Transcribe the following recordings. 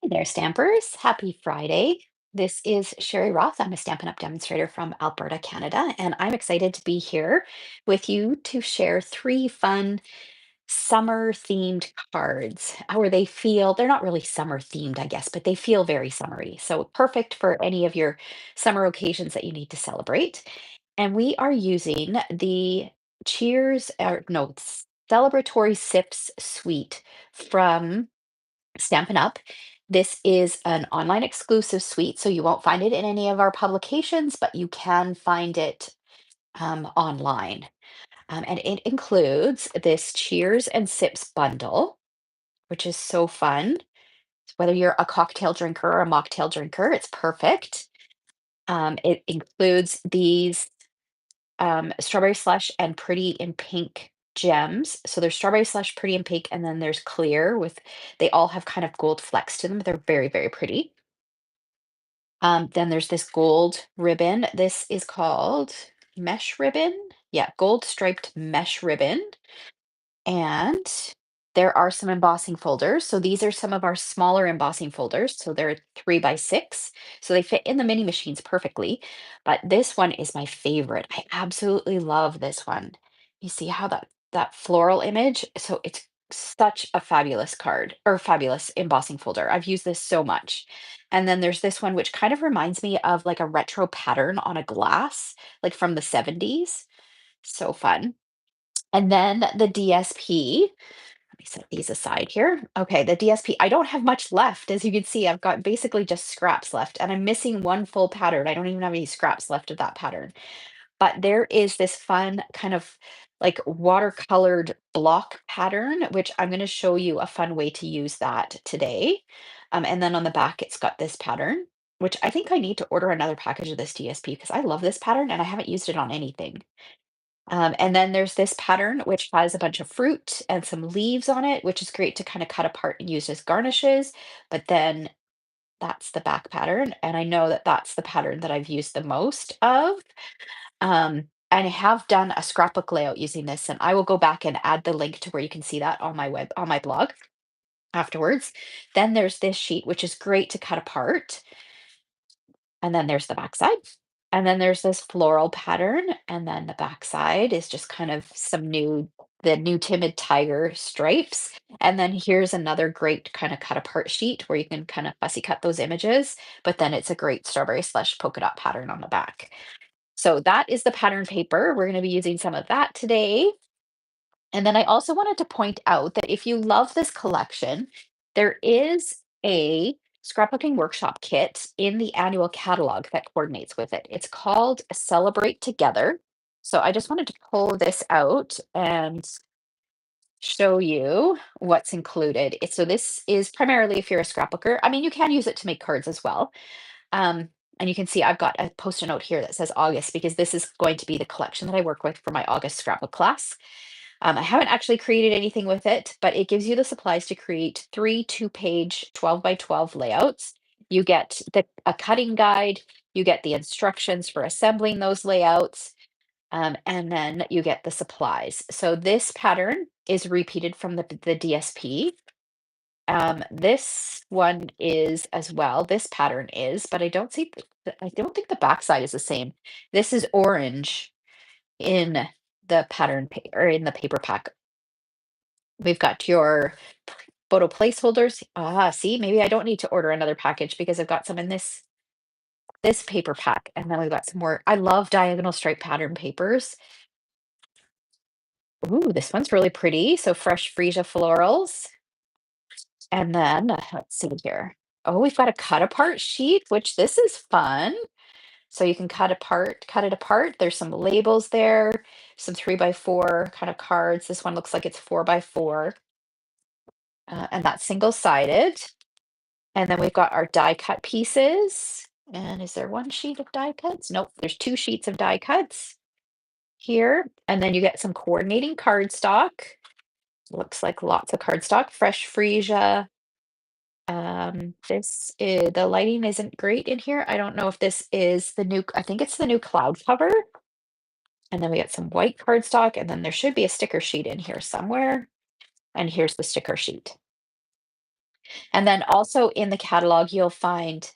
Hey there, Stampers. Happy Friday. This is Sherry Roth. I'm a Stampin' Up! Demonstrator from Alberta, Canada, and I'm excited to be here with you to share three fun summer-themed cards. How they feel, they're not really summer-themed, I guess, but they feel very summery. So perfect for any of your summer occasions that you need to celebrate. And we are using the Cheers, or no, Celebratory Sips Suite from Stampin' Up! This is an online exclusive suite, so you won't find it in any of our publications, but you can find it online. And it includes this Cheers and Sips bundle, which is so fun. Whether you're a cocktail drinker or a mocktail drinker, it's perfect. It includes these strawberry slush and pretty in pink gems. So there's strawberry slush, pretty in pink, and then there's clear with, they all have kind of gold flecks to them. They're very, very pretty. Then there's this gold ribbon. This is called mesh ribbon. Yeah, gold striped mesh ribbon. And there are some embossing folders. So these are some of our smaller embossing folders. So they're 3 by 6. So they fit in the mini machines perfectly. But this one is my favorite. I absolutely love this one. You see how that floral image? So it's such a fabulous card or fabulous embossing folder. I've used this so much. And then there's this one, which kind of reminds me of like a retro pattern on a glass, like from the 70s. So fun. And then the DSP, let me set these aside here. Okay, the DSP, I don't have much left. As you can see, I've got basically just scraps left, and I'm missing one full pattern. I don't even have any scraps left of that pattern. But there is this fun kind of like watercolored block pattern, which I'm going to show you a fun way to use that today. And then on the back, it's got this pattern, which I think I need to order another package of this DSP because I love this pattern and I haven't used it on anything. And then there's this pattern which has a bunch of fruit and some leaves on it, which is great to kind of cut apart and use as garnishes. But then that's the back pattern. And I know that that's the pattern that I've used the most of. And I have done a scrapbook layout using this, and I will go back and add the link to where you can see that on on my blog afterwards. Then there's this sheet, which is great to cut apart. And then there's the backside. And then there's this floral pattern, and then the backside is just kind of the new timid tiger stripes. And then here's another great kind of cut apart sheet where you can kind of fussy cut those images, but then it's a great strawberry slush polka dot pattern on the back. So that is the pattern paper. We're going to be using some of that today. And then I also wanted to point out that if you love this collection, there is a scrapbooking workshop kit in the annual catalog that coordinates with it. It's called Celebrate Together. So I just wanted to pull this out and show you what's included. So this is primarily if you're a scrapbooker. I mean, you can use it to make cards as well. Um, and you can see I've got a post-it note here that says August because this is going to be the collection that I work with for my August scrapbook class. I haven't actually created anything with it, but it gives you the supplies to create three 2-page 12 by 12 layouts. You get a cutting guide, you get the instructions for assembling those layouts, and then you get the supplies. So this pattern is repeated from the DSP. This one is as well. This pattern is, but I don't see. I don't think the backside is the same. This is orange in the or in the paper pack. We've got your photo placeholders. Ah, see, maybe I don't need to order another package because I've got some in this paper pack. And then we've got some more. I love diagonal stripe pattern papers. Ooh, this one's really pretty. So fresh freesia florals. And then let's see here. Oh, we've got a cut apart sheet, which this is fun. So you can cut it apart. There's some labels there, some 3 by 4 kind of cards. This one looks like it's 4 by 4. And that's single-sided. And then we've got our die cut pieces. And is there one sheet of die cuts? Nope, there's 2 sheets of die cuts here. And then you get some coordinating cardstock. Looks like lots of cardstock, fresh freesia. This is the lighting isn't great in here. I don't know if this is the new, I think it's the new cloud cover. And then we got some white cardstock, and then there should be a sticker sheet in here somewhere. And here's the sticker sheet. And then also in the catalog, you'll find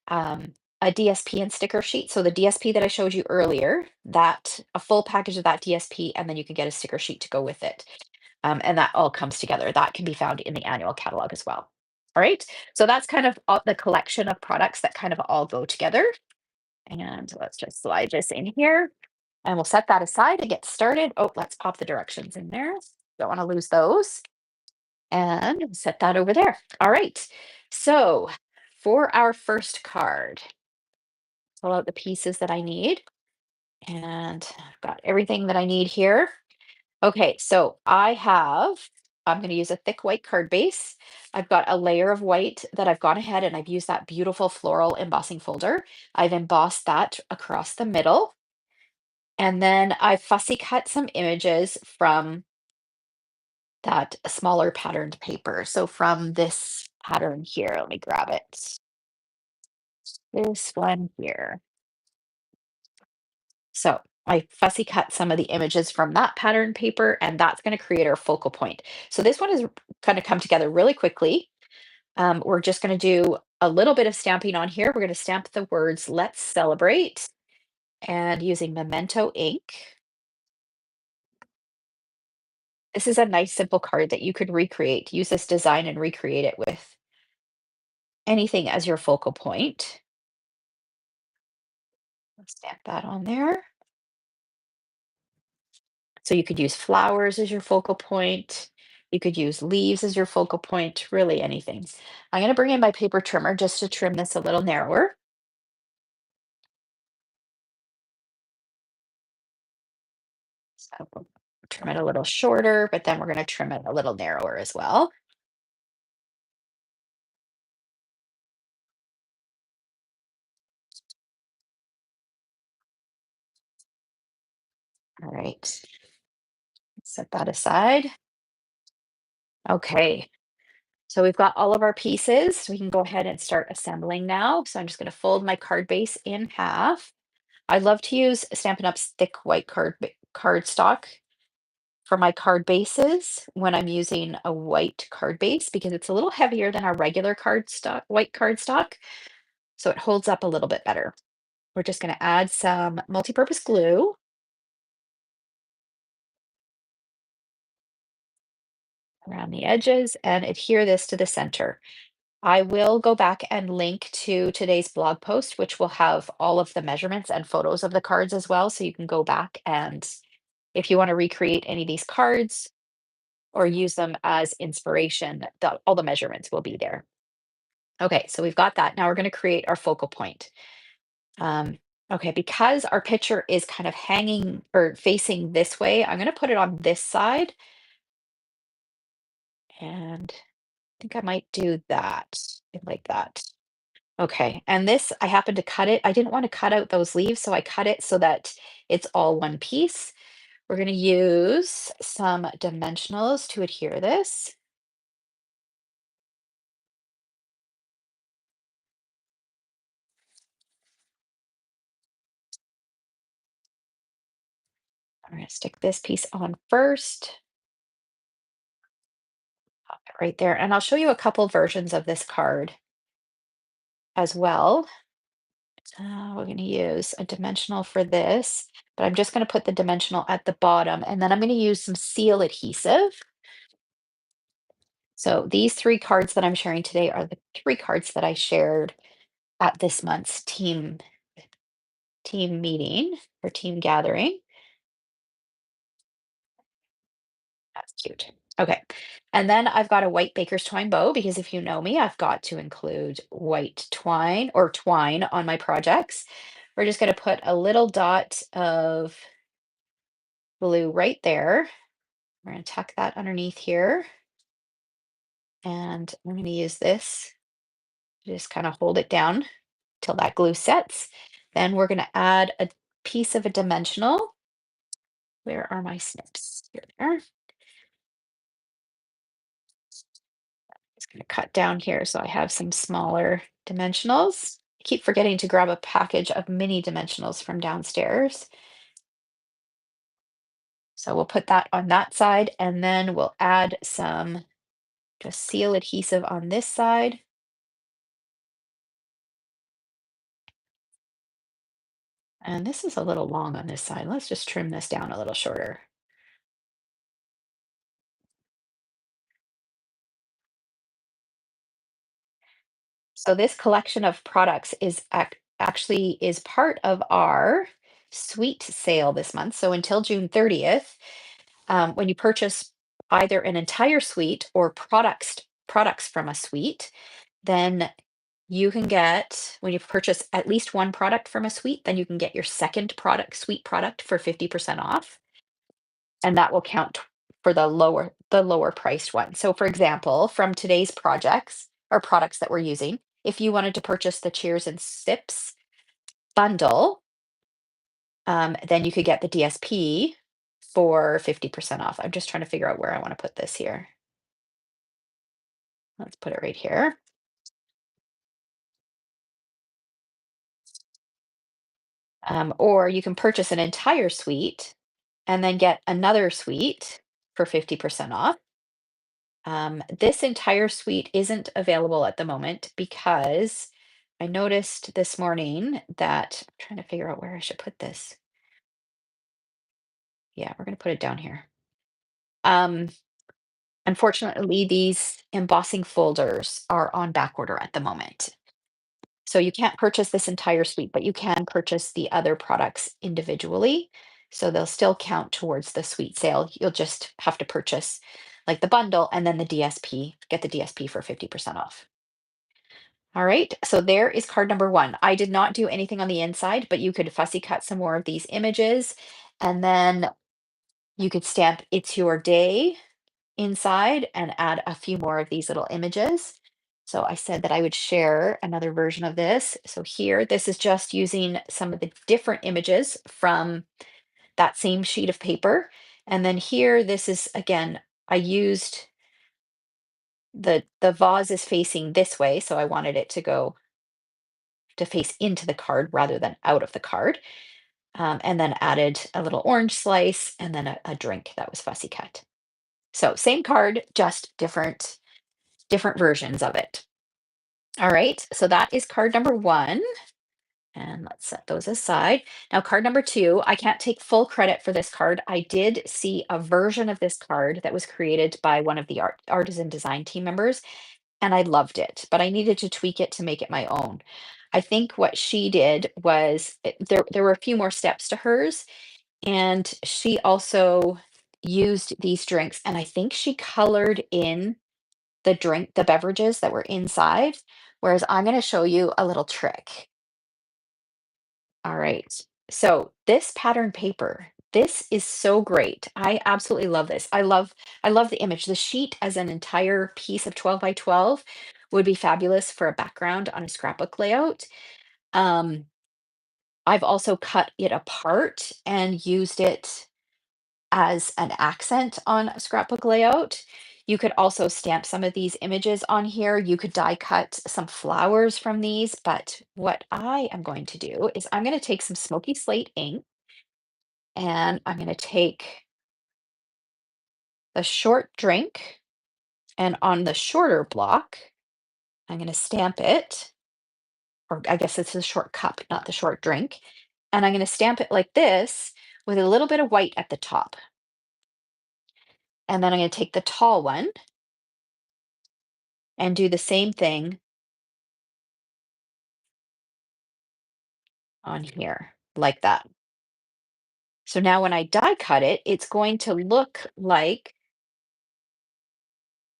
a DSP and sticker sheet. So the DSP that I showed you earlier, that a full package of that DSP, and then you can get a sticker sheet to go with it. And that all comes together. That can be found in the annual catalog as well. All right. So that's kind of the collection of products that kind of all go together. And let's just slide this in here and we'll set that aside and get started. Oh, let's pop the directions in there. Don't want to lose those. And set that over there. All right. So for our first card, pull out the pieces that I need. And I've got everything that I need here. Okay, so I'm going to use a thick white card base. I've got a layer of white that I've gone ahead and I've used that beautiful floral embossing folder. I've embossed that across the middle. And then I fussy cut some images from that smaller patterned paper. So from this pattern here, let me grab it. This one here. So I fussy cut some of the images from that pattern paper, and that's going to create our focal point. So this one is going to come together really quickly. We're just going to do a little bit of stamping on here. We're going to stamp the words "Let's Celebrate" and using Memento ink. This is a nice simple card that you could recreate. Use this design and recreate it with anything as your focal point. Stamp that on there. So you could use flowers as your focal point. You could use leaves as your focal point, really anything. I'm going to bring in my paper trimmer just to trim this a little narrower. So we'll trim it a little shorter, but then we're going to trim it a little narrower as well. All right, set that aside. Okay, so we've got all of our pieces. We can go ahead and start assembling now. So I'm just going to fold my card base in half. I love to use Stampin' Up's thick white cardstock for my card bases when I'm using a white card base because it's a little heavier than our regular white cardstock, so it holds up a little bit better. We're just going to add some multi-purpose glue around the edges and adhere this to the center. I will go back and link to today's blog post, which will have all of the measurements and photos of the cards as well. So you can go back and if you want to recreate any of these cards or use them as inspiration, all the measurements will be there. Okay, so we've got that. Now we're going to create our focal point. Um, okay, because our picture is kind of hanging or facing this way, I'm going to put it on this side. And I think I might do that like that. Okay, and this, I happened to cut it. I didn't want to cut out those leaves, so I cut it so that it's all one piece. We're going to use some dimensionals to adhere this. I'm going to stick this piece on first. Pop it right there. And I'll show you a couple versions of this card as well. We're going to use a dimensional for this, but I'm just going to put the dimensional at the bottom and then I'm going to use some seal adhesive. So these three cards that I'm sharing today are the three cards that I shared at this month's team meeting or team gathering. That's cute. Okay. And then I've got a white baker's twine bow because if you know me, I've got to include white twine or twine on my projects. We're just going to put a little dot of blue right there. We're going to tuck that underneath here. And I'm going to use this to just kind of hold it down till that glue sets. Then we're going to add a piece of a dimensional. Where are my snips? Here they are. Just going to cut down here so I have some smaller dimensionals. I keep forgetting to grab a package of mini dimensionals from downstairs. So we'll put that on that side and then we'll add some Just seal adhesive on this side. And this is a little long on this side. Let's just trim this down a little shorter. So this collection of products is actually is part of our suite sale this month. So until June 30th, when you purchase either an entire suite or products from a suite, then you can get, when you purchase at least one product from a suite, then you can get your second suite product for 50% off, and that will count for the lower priced one. So for example, from today's projects or products that we're using, if you wanted to purchase the Cheers and Sips bundle, then you could get the DSP for 50% off. I'm just trying to figure out where I want to put this here. Let's put it right here. Or you can purchase an entire suite and then get another suite for 50% off. This entire suite isn't available at the moment because I noticed this morning that I'm trying to figure out where I should put this. Yeah, we're going to put it down here. Um, Unfortunately, these embossing folders are on back order at the moment. So you can't purchase this entire suite, but you can purchase the other products individually. So they'll still count towards the suite sale. You'll just have to purchase like the bundle and then the DSP, get the DSP for 50% off. All right, so there is card number one. I did not do anything on the inside, but you could fussy cut some more of these images, and then you could stamp "It's Your Day" inside and add a few more of these little images. So I said that I would share another version of this. So here, this is just using some of the different images from that same sheet of paper. And then here, this is again, I used the vase is facing this way, so I wanted it to face into the card rather than out of the card. And then added a little orange slice and then a drink that was fussy cut. So same card, just different versions of it. All right, so that is card number one. And let's set those aside. Now, card number two, I can't take full credit for this card. I did see a version of this card that was created by one of the artisan design team members, and I loved it, but I needed to tweak it to make it my own. I think what she did was there were a few more steps to hers, and she also used these drinks, and I think she colored in the beverages that were inside, whereas I'm going to show you a little trick. All right. So this pattern paper, this is so great. I absolutely love this. I love the image. The sheet as an entire piece of 12 by 12 would be fabulous for a background on a scrapbook layout. Um, I've also cut it apart and used it as an accent on a scrapbook layout. You could also stamp some of these images on here. You could die cut some flowers from these, but what I am going to do is I'm going to take some smoky slate ink and I'm going to take the short drink, and on the shorter block, I'm going to stamp it, or I guess it's the short cup, not the short drink. And I'm going to stamp it like this with a little bit of white at the top. And then I'm going to take the tall one and do the same thing on here, like that. So now when I die cut it, it's going to look like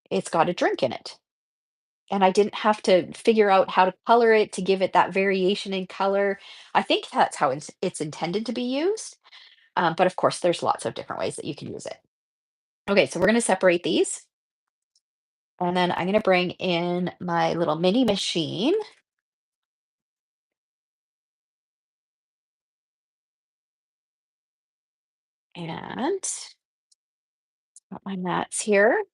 it's got a drink in it. And I didn't have to figure out how to color it to give it that variation in color. I think that's how it's intended to be used. But of course, there's lots of different ways that you can use it. Okay, so we're going to separate these. And then I'm going to bring in my little mini machine. And got my mats here.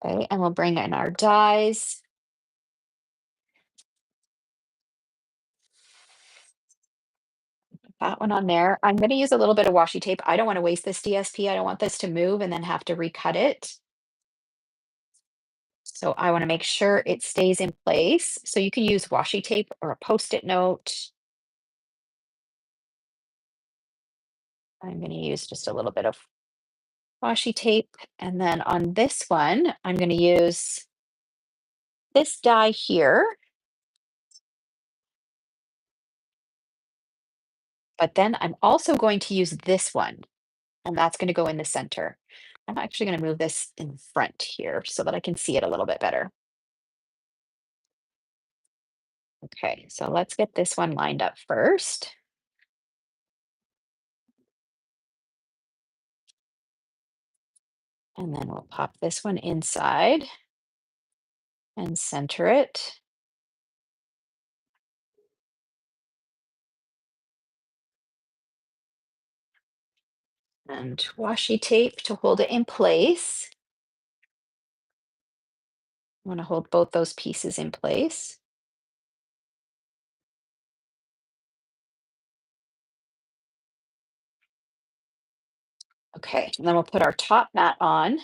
Okay, and we'll bring in our dies. That one on there. I'm going to use a little bit of washi tape. I don't want to waste this DSP. I don't want this to move and then have to recut it. So I want to make sure it stays in place. So you can use washi tape or a post-it note. I'm going to use just a little bit of washi tape. And then on this one, I'm going to use this die here, but then I'm also going to use this one, and that's going to go in the center. I'm actually going to move this in front here so that I can see it a little bit better. Okay, so let's get this one lined up first. And then we'll pop this one inside and center it. And washi tape to hold it in place. I want to hold both those pieces in place. Okay, and then we'll put our top mat on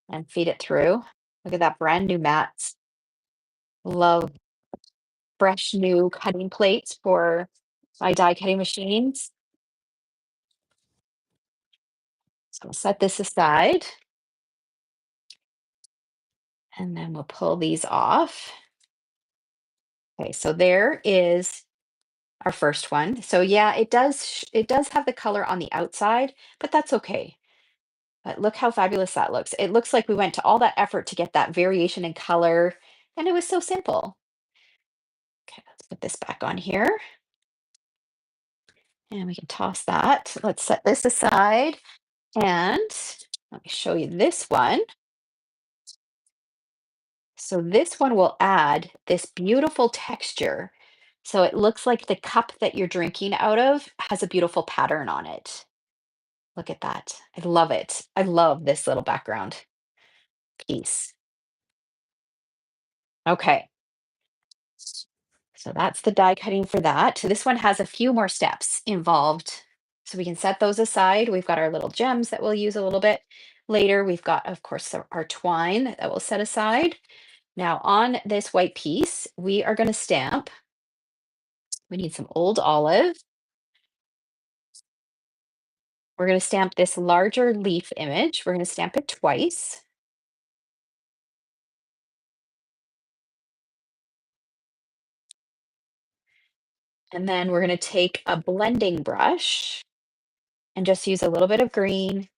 and feed it through. Look at that brand new mats. Love fresh new cutting plates for my die cutting machines. So we'll set this aside and then we'll pull these off. Okay, so there is our first one. So yeah, it does have the color on the outside, but that's okay. But look how fabulous that looks. It looks like we went to all that effort to get that variation in color, and it was so simple. Okay, let's put this back on here, and we can toss that. Let's set this aside, and let me show you this one. So this one will add this beautiful texture. So it looks like the cup that you're drinking out of has a beautiful pattern on it. Look at that. I love it. I love this little background piece. Okay, so that's the die cutting for that. This one has a few more steps involved. So we can set those aside. We've got our little gems that we'll use a little bit later. We've got, of course, our twine that we'll set aside. Now on this white piece, we are going to stamp. We need some old olive. We're going to stamp this larger leaf image. We're going to stamp it twice. And then we're going to take a blending brush and just use a little bit of green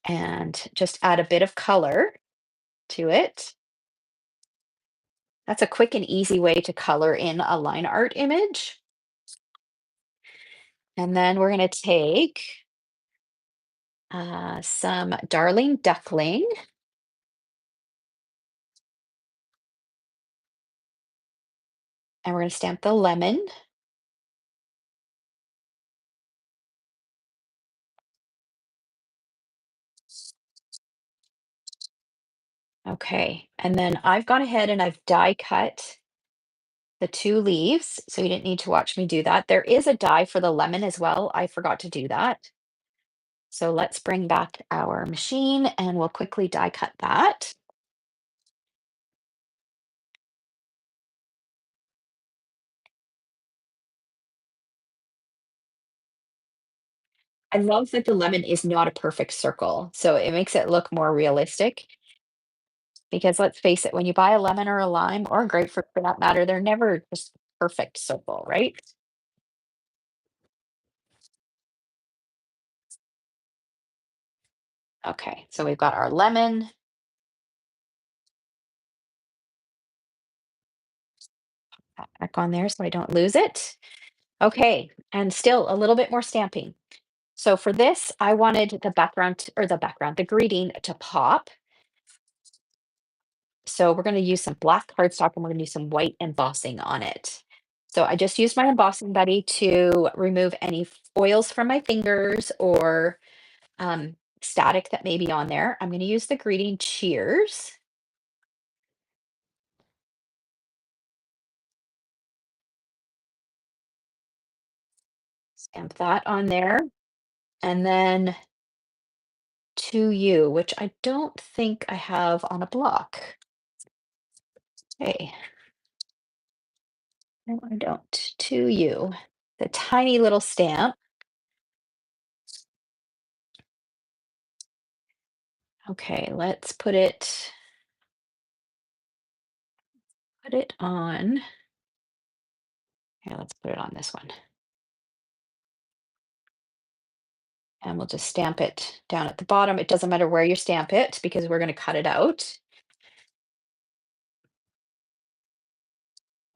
and just add a bit of color to it. That's a quick and easy way to color in a line art image. And then we're going to take some Darling Duckling. And we're going to stamp the lemon. Okay, and then I've gone ahead and I've die cut the two leaves, so you didn't need to watch me do that. There is a die for the lemon as well. I forgot to do that. So let's bring back our machine and we'll quickly die cut that. I love that the lemon is not a perfect circle, so it makes it look more realistic. Because let's face it, when you buy a lemon or a lime or a grapefruit for that matter, they're never just perfect circle, right? Okay, so we've got our lemon. Back on there so I don't lose it. Okay, and still a little bit more stamping. So for this, I wanted the the greeting to pop. So we're going to use some black cardstock and we're going to use some white embossing on it. So I just used my embossing buddy to remove any oils from my fingers or static that may be on there. I'm going to use the greeting cheers. Stamp that on there. And then to you, which I don't think I have on a block. Okay, no, I don't. To you. The tiny little stamp. Okay, let's put it on. Here, let's put it on this one. And we'll just stamp it down at the bottom. It doesn't matter where you stamp it because we're going to cut it out.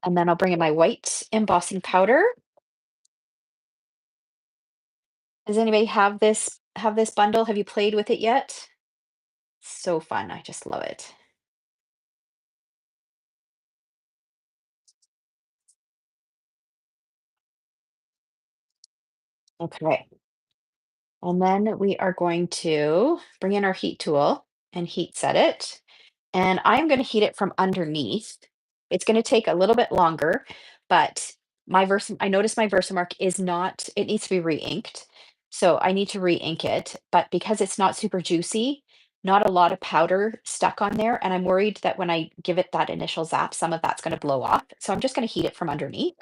And then I'll bring in my white embossing powder. Does anybody have this bundle? Have you played with it yet? So fun. I just love it. Okay. And then we are going to bring in our heat tool and heat set it. And I'm going to heat it from underneath. It's going to take a little bit longer, but I noticed my Versamark is not, it needs to be re-inked. So I need to re-ink it, but because it's not super juicy, not a lot of powder stuck on there. And I'm worried that when I give it that initial zap, some of that's going to blow off. So I'm just going to heat it from underneath.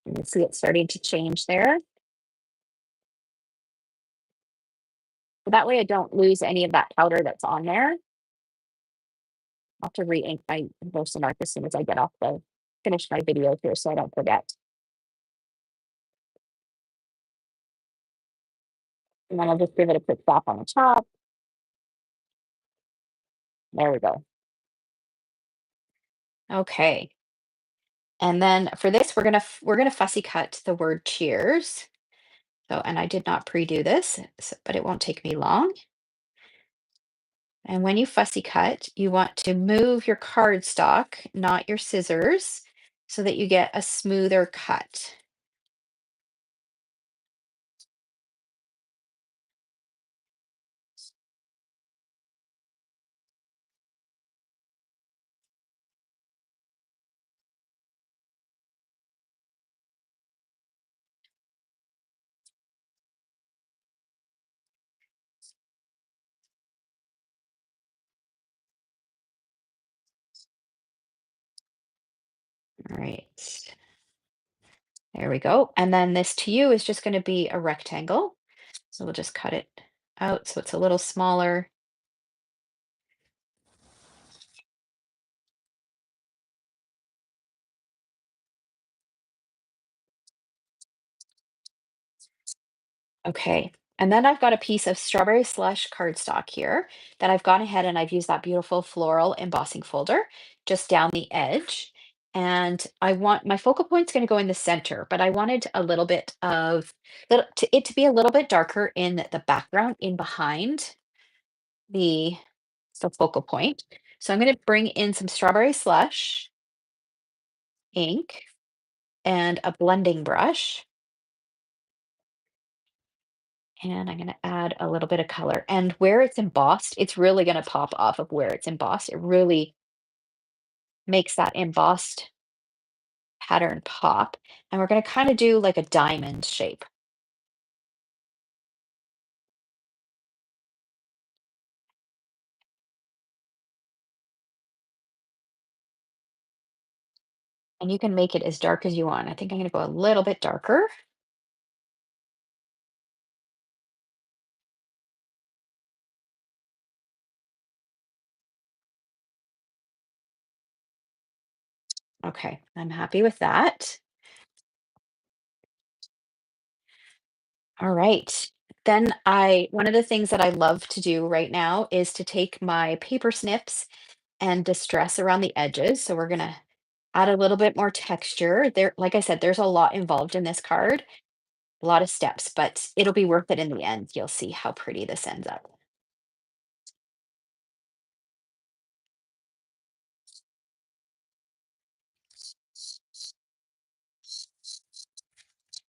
You can see it starting to change there. So that way I don't lose any of that powder that's on there. I'll have to re-ink my Versamark as soon as I get off the finish my video here so I don't forget. And then I'll just give it a quick slap on the top. There we go. Okay. And then for this, we're gonna fussy cut the word cheers. So, and I did not pre-do this, but it won't take me long. And when you fussy cut, you want to move your cardstock, not your scissors, so that you get a smoother cut. All right. There we go. And then this to you is just going to be a rectangle. So we'll just cut it out so it's a little smaller. Okay. And then I've got a piece of strawberry slush cardstock here that I've gone ahead and I've used that beautiful floral embossing folder just down the edge. And I want my focal point's going to go in the center, but I wanted a little bit of it to be a little bit darker in the background in behind the the focal point. So I'm going to bring in some strawberry slush ink and a blending brush. And I'm going to add a little bit of color. And where it's embossed, it's really going to pop off of where it's embossed. It really makes that embossed pattern pop. And we're going to kind of do like a diamond shape. And you can make it as dark as you want. I think I'm going to go a little bit darker. Okay, I'm happy with that. All right. Then one of the things that I love to do right now is to take my paper snips and distress around the edges. So we're gonna add a little bit more texture. There, like I said, there's a lot involved in this card, a lot of steps, but it'll be worth it in the end. You'll see how pretty this ends up.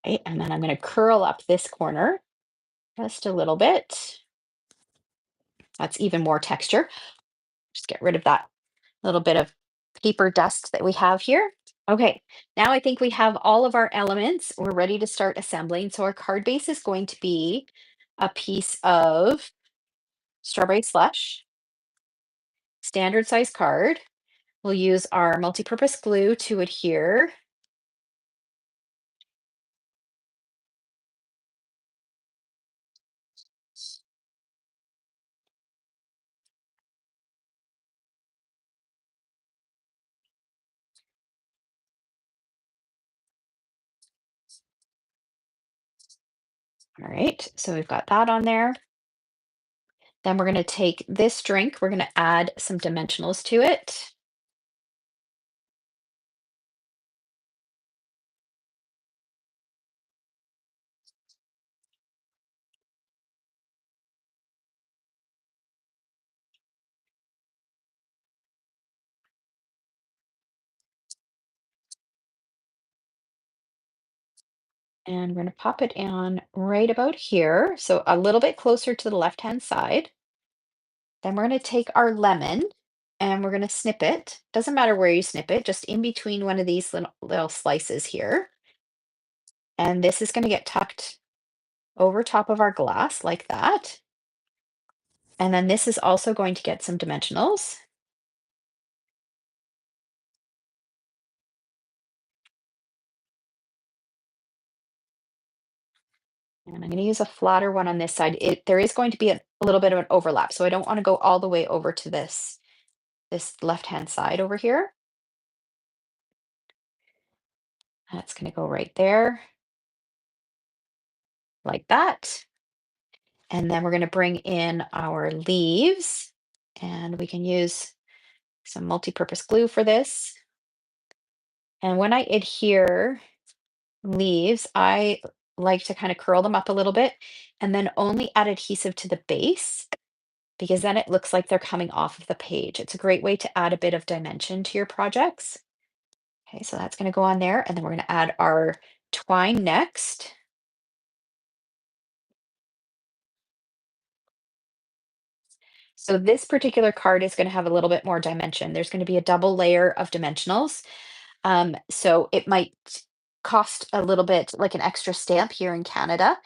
Okay, and then I'm going to curl up this corner just a little bit. That's even more texture. Just get rid of that little bit of paper dust that we have here. Okay, now I think we have all of our elements. We're ready to start assembling. So our card base is going to be a piece of strawberry slush, standard size card. We'll use our multi-purpose glue to adhere. All right, so we've got that on there. Then we're going to take this drink, we're going to add some dimensionals to it. And we're going to pop it on right about here. So a little bit closer to the left-hand side. Then we're going to take our lemon and we're going to snip it. Doesn't matter where you snip it, just in between one of these little slices here. And this is going to get tucked over top of our glass like that. And then this is also going to get some dimensionals. And I'm going to use a flatter one on this side. There is going to be a little bit of an overlap, so I don't want to go all the way over to this left-hand side over here. That's going to go right there, like that. And then we're going to bring in our leaves, and we can use some multi-purpose glue for this. And when I adhere leaves, I like to kind of curl them up a little bit and then only add adhesive to the base because then it looks like they're coming off of the page. It's a great way to add a bit of dimension to your projects. Okay, so that's going to go on there, and then we're going to add our twine next. So this particular card is going to have a little bit more dimension. There's going to be a double layer of dimensionals. So it might cost a little bit like an extra stamp here in Canada.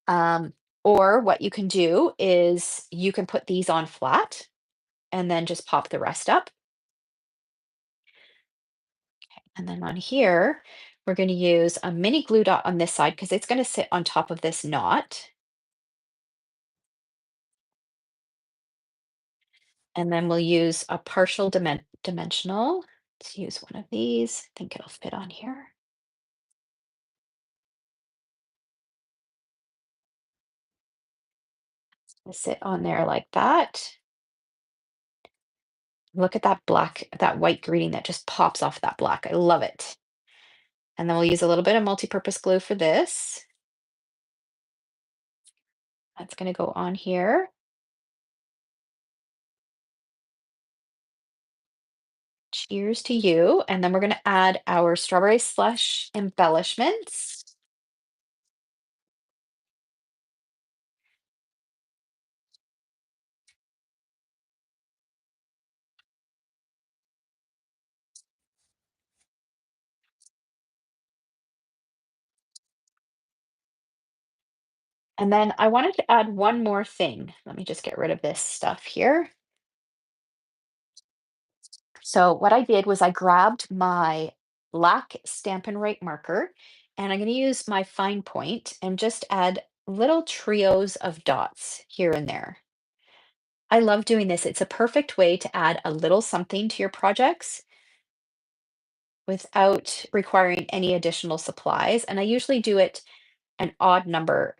Um, or what you can do is you can put these on flat and then just pop the rest up. And then on here, we're going to use a mini glue dot on this side because it's going to sit on top of this knot. And then we'll use a partial dimensional. Let's use one of these. I think it'll fit on here. Sit on there like that. Look at that black, that white green that just pops off that black. I love it. And then we'll use a little bit of multi-purpose glue for this. That's going to go on here. Cheers to you. And then we're going to add our strawberry slush embellishments. And then I wanted to add one more thing. Let me just get rid of this stuff here. So what I did was I grabbed my black Stampin' Up marker and I'm going to use my fine point and just add little trios of dots here and there. I love doing this. It's a perfect way to add a little something to your projects without requiring any additional supplies. And I usually do it an odd number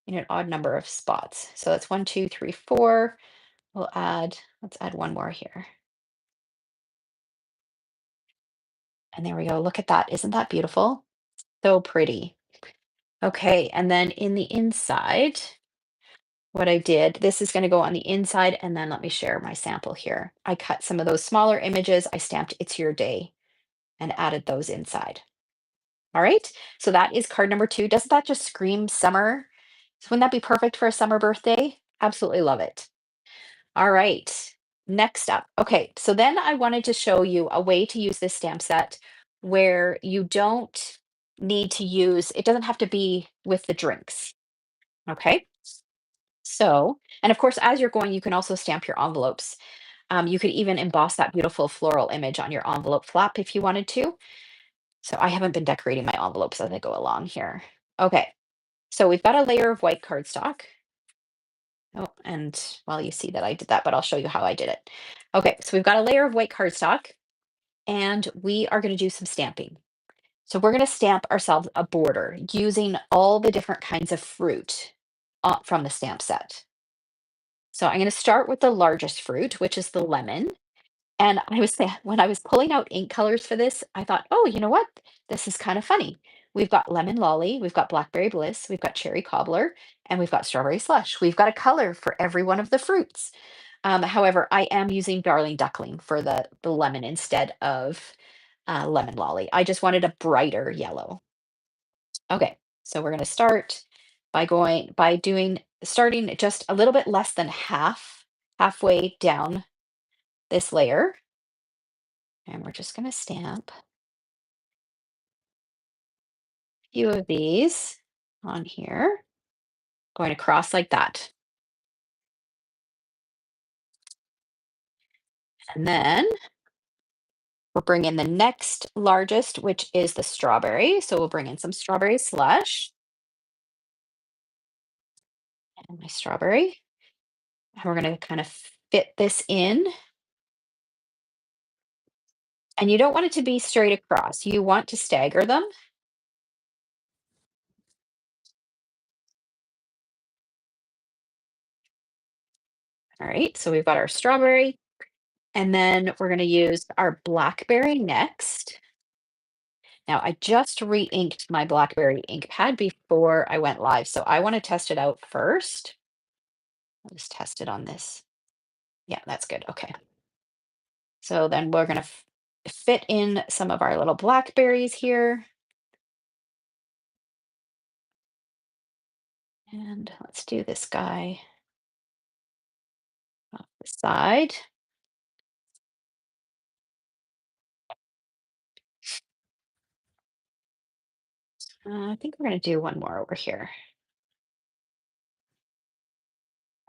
in an odd number of spots. So that's 1, 2, 3, 4. Let's add one more here. And there we go. Look at that. Isn't that beautiful? So pretty. Okay, and then in the inside, what I did, this is going to go on the inside, and then let me share my sample here. I cut some of those smaller images, I stamped "It's Your Day" and added those inside. All right, so that is card number 2. Doesn't that just scream summer? So wouldn't that be perfect for a summer birthday? Absolutely love it. All right, next up. Okay, so then I wanted to show you a way to use this stamp set where you don't need to use, it doesn't have to be with the drinks. Okay, so, and of course, as you're going, you can also stamp your envelopes. You could even emboss that beautiful floral image on your envelope flap if you wanted to. So I haven't been decorating my envelopes as I go along here. Okay, so we've got a layer of white cardstock. Oh, and well, you see that I did that, but I'll show you how I did it. Okay, so we've got a layer of white cardstock, and we are going to do some stamping. So we're going to stamp ourselves a border using all the different kinds of fruit from the stamp set. So I'm going to start with the largest fruit, which is the lemon. And when I was pulling out ink colors for this, I thought, oh, you know what? This is kind of funny. We've got lemon lolly, we've got blackberry bliss, we've got cherry cobbler, and we've got strawberry slush. We've got a color for every one of the fruits. However, I am using darling duckling for the lemon instead of lemon lolly. I just wanted a brighter yellow. Okay, so we're going to start by doing starting just a little bit less than halfway down this layer, and we're just going to stamp a few of these on here, going across like that. And then we'll bring in the next largest, which is the strawberry. So we'll bring in some strawberry slush and my strawberry. And we're going to kind of fit this in. And you don't want it to be straight across. You want to stagger them. All right, so we've got our strawberry. And then we're going to use our blackberry next. Now, I just re-inked my blackberry ink pad before I went live, so I want to test it out first. I'll just test it on this. Yeah, that's good. Okay. So then we're going to fit in some of our little blackberries here. And let's do this guy off the side. I think we're going to do one more over here.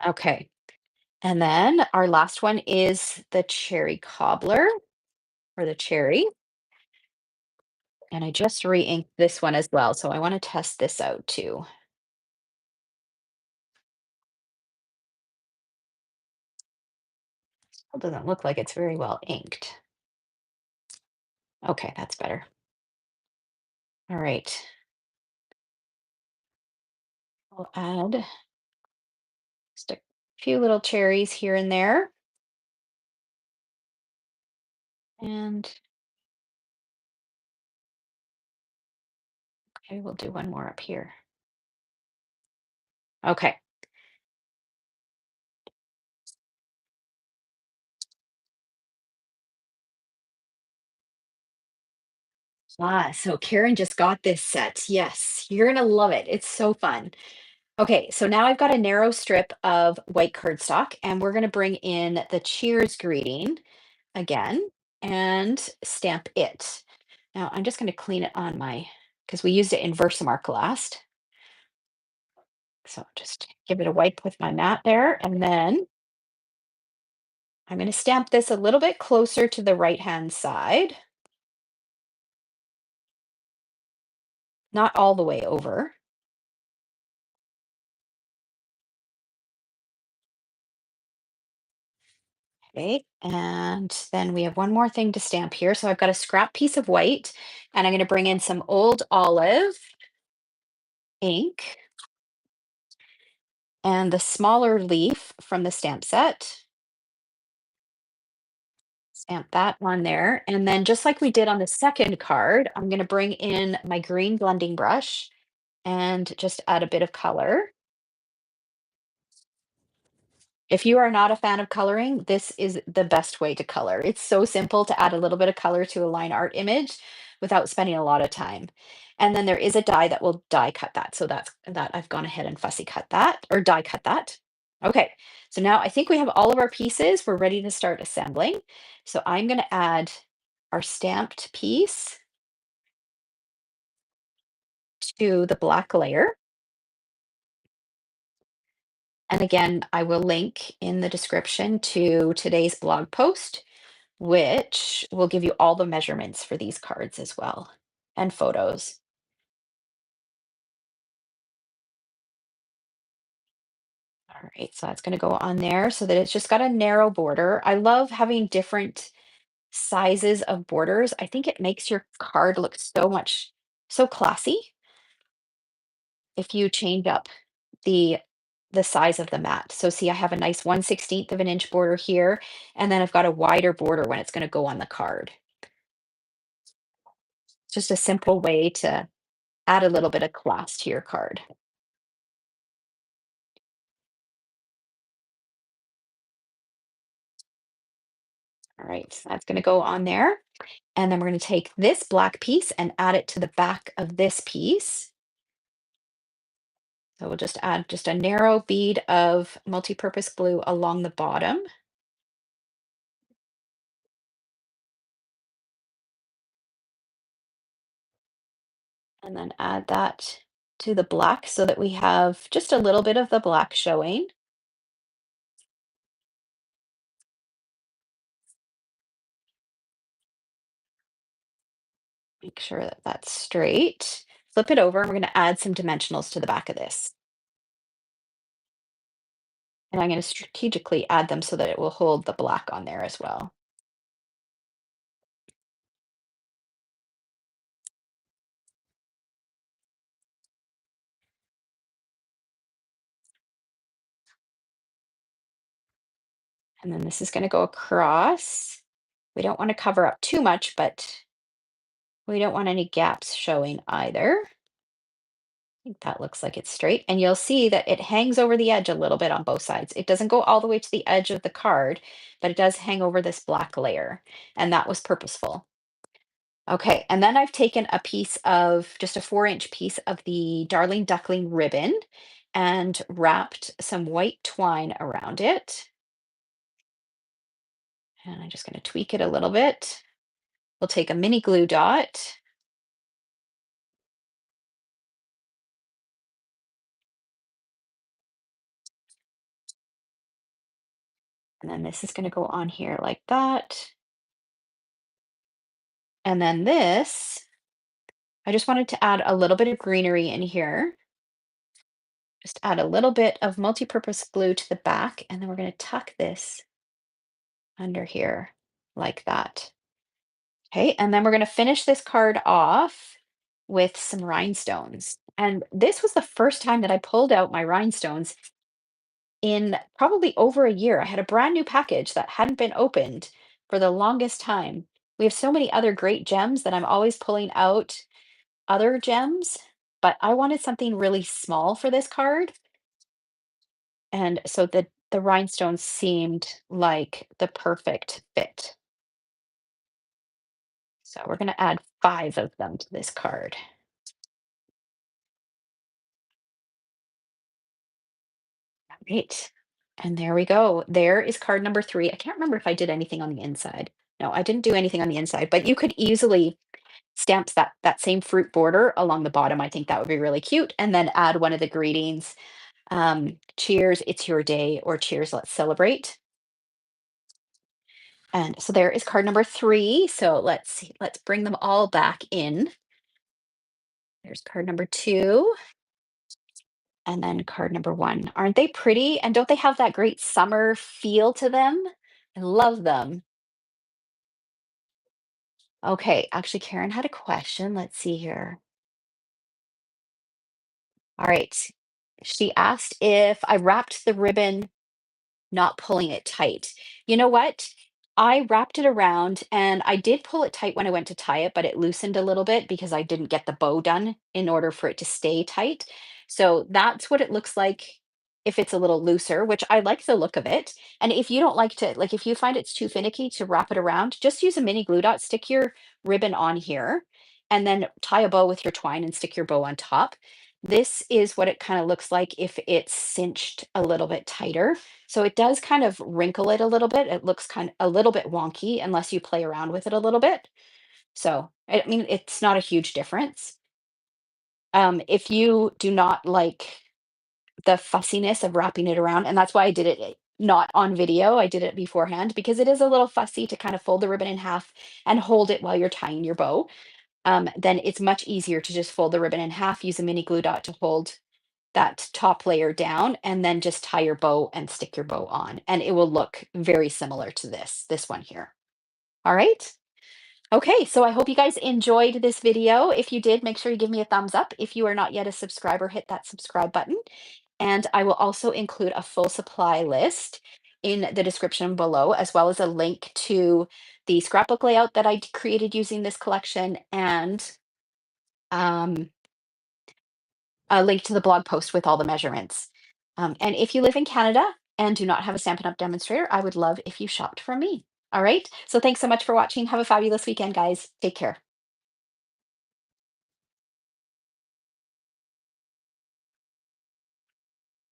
Okay. And then our last one is the cherry cobbler or the cherry. And I just re-inked this one as well. So I want to test this out too. It doesn't look like it's very well inked. Okay, that's better. All right. I'll add just a few little cherries here and there. And okay, we'll do one more up here. Okay. So Karen just got this set. Yes, you're gonna love it. It's so fun. Okay, so now I've got a narrow strip of white cardstock, and we're gonna bring in the cheers greeting again and stamp it. Now I'm just gonna clean it on my, because we used it in Versamark last. So just give it a wipe with my mat there, and then I'm gonna stamp this a little bit closer to the right-hand side, not all the way over. Okay, and then we have one more thing to stamp here. So I've got a scrap piece of white, and I'm going to bring in some old olive ink and the smaller leaf from the stamp set. Stamp that on there. And then just like we did on the second card, I'm going to bring in my green blending brush and just add a bit of color. If you are not a fan of coloring, this is the best way to color. It's so simple to add a little bit of color to a line art image, without spending a lot of time. And then there is a die that will die cut that. So that I've gone ahead and fussy cut that or die cut that. Okay, so now I think we have all of our pieces. We're ready to start assembling. So I'm going to add our stamped piece to the black layer. And again, I will link in the description to today's blog post, which will give you all the measurements for these cards as well and photos. All right, so that's going to go on there so that it's just got a narrow border. I love having different sizes of borders. I think it makes your card look so classy if you change up the the size of the mat. So see, I have a nice 1/16 of an inch border here, and then I've got a wider border when it's going to go on the card. Just a simple way to add a little bit of class to your card. All right, so that's going to go on there. And then we're going to take this black piece and add it to the back of this piece. So we'll just add just a narrow bead of multi-purpose glue along the bottom. And then add that to the black so that we have just a little bit of the black showing. Make sure that that's straight. Flip it over and we're going to add some dimensionals to the back of this. And I'm going to strategically add them so that it will hold the black on there as well. And then this is going to go across. We don't want to cover up too much, but we don't want any gaps showing either. I think that looks like it's straight. And you'll see that it hangs over the edge a little bit on both sides. It doesn't go all the way to the edge of the card, but it does hang over this black layer. And that was purposeful. Okay, and then I've taken a piece of just a 4-inch piece of the Darling Duckling ribbon and wrapped some white twine around it. And I'm just going to tweak it a little bit. We'll take a mini glue dot. And then this is going to go on here like that. And then this, I just wanted to add a little bit of greenery in here. Just add a little bit of multi-purpose glue to the back, and then we're going to tuck this under here like that. Okay, and then we're going to finish this card off with some rhinestones. And this was the first time that I pulled out my rhinestones in probably over a year. I had a brand new package that hadn't been opened for the longest time. We have so many other great gems that I'm always pulling out other gems, but I wanted something really small for this card. And so the rhinestones seemed like the perfect fit. So we're going to add 5 of them to this card. Great. And there we go. There is card number 3. I can't remember if I did anything on the inside. No, I didn't do anything on the inside, but you could easily stamp that same fruit border along the bottom. I think that would be really cute. And then add one of the greetings. Cheers, it's your day, or cheers, let's celebrate. And so there is card number 3. So let's see, let's bring them all back in. There's card number 2 and then card number 1. Aren't they pretty? And don't they have that great summer feel to them? I love them. Okay, actually, Karen had a question. Let's see here. All right. She asked if I wrapped the ribbon not pulling it tight. You know what? I wrapped it around and I did pull it tight when I went to tie it, but it loosened a little bit because I didn't get the bow done in order for it to stay tight. So that's what it looks like if it's a little looser, which I like the look of it. And if you don't like to, like if you find it's too finicky to wrap it around, just use a mini glue dot, stick your ribbon on here, and then tie a bow with your twine and stick your bow on top. This is what it kind of looks like if it's cinched a little bit tighter. So it does kind of wrinkle it a little bit. It looks kind of a little bit wonky unless you play around with it a little bit. So, I mean, it's not a huge difference. If you do not like the fussiness of wrapping it around, and that's why I did it not on video, I did it beforehand because it is a little fussy to kind of fold the ribbon in half and hold it while you're tying your bow. Then it's much easier to just fold the ribbon in half, use a mini glue dot to hold that top layer down, and then just tie your bow and stick your bow on. And it will look very similar to this one here. All right. Okay, so I hope you guys enjoyed this video. If you did, make sure you give me a thumbs up. If you are not yet a subscriber, hit that subscribe button. And I will also include a full supply list in the description below, as well as a link to the scrapbook layout that I created using this collection and um, a link to the blog post with all the measurements. And if you live in Canada and do not have a Stampin' Up! Demonstrator, I would love if you shopped from me. All right, so thanks so much for watching. Have a fabulous weekend, guys. Take care.